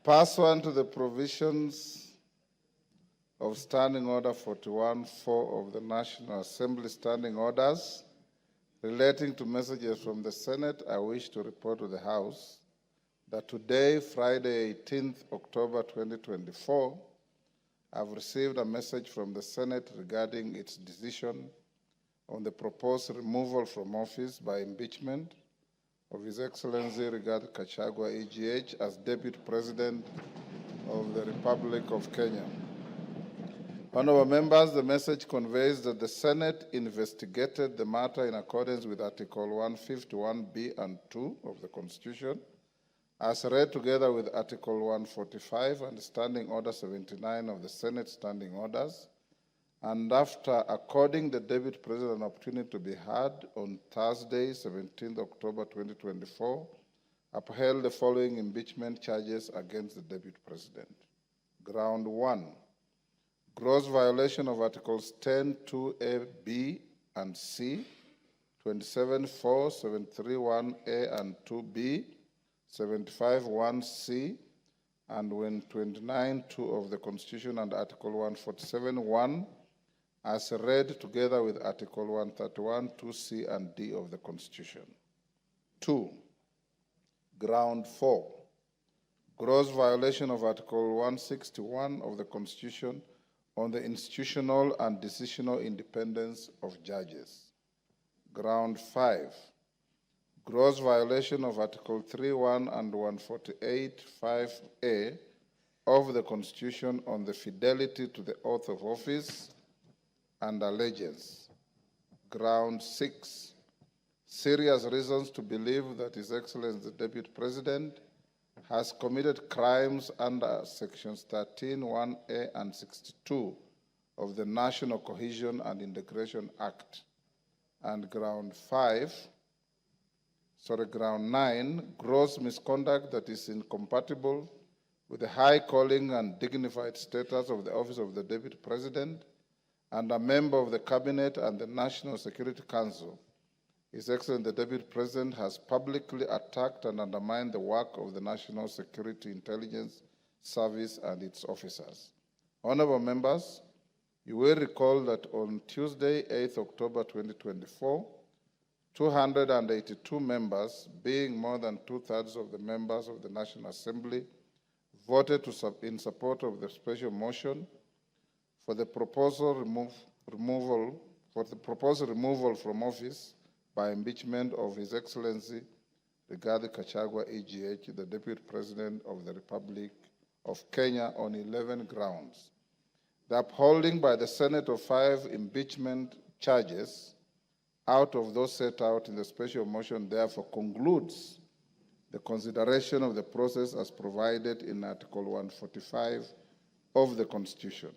Pursuant to the provisions of Standing Order 41-4 of the National Assembly Standing Orders relating to messages from the Senate, I wish to report to the House that today, Friday, 18th October 2024, I've received a message from the Senate regarding its decision on the proposed removal from office by impeachment of His Excellency Dp Gachagua, EGH, as Deputy President of the Republic of Kenya. Honorable members, the message conveys that the Senate investigated the matter in accordance with Article 151B and 2 of the Constitution, as read together with Article 145 and Standing Order 79 of the Senate Standing Orders, and after according the Deputy President an opportunity to be heard on Thursday, 17th October 2024, upheld the following impeachment charges against the Deputy President. Ground 1, gross violation of Articles 10(2)(a), (b), and (c), 27(4), 731(a) and 2(b), 75(1)(c), and 29(2) of the Constitution and Article 147(1), as read together with Article 131, 2C and D of the Constitution. 2. Ground 4, gross violation of Article 161 of the Constitution on the institutional and decisional independence of judges. Ground 5, gross violation of Article 31 and 148(5)(a) of the Constitution on the fidelity to the oath of office and allegiance. Ground 6, serious reasons to believe that His Excellency the Deputy President has committed crimes under Sections 13(1)(a) and 62 of the National Cohesion and Integration Act. And Ground 9, gross misconduct that is incompatible with the high calling and dignified status of the office of the Deputy President and a member of the Cabinet and the National Security Council. His Excellency the Deputy President has publicly attacked and undermined the work of the National Security Intelligence Service and its officers. Honorable members, you will recall that on Tuesday, 8th October 2024, 282 members, being more than two-thirds of the members of the National Assembly, voted in support of the special motion for the proposed removal from office by impeachment of His Excellency Dp Gachagua, EGH, the Deputy President of the Republic of Kenya, on 11 grounds. The upholding by the Senate of 5 impeachment charges out of those set out in the special motion therefore concludes the consideration of the process as provided in Article 145 of the Constitution.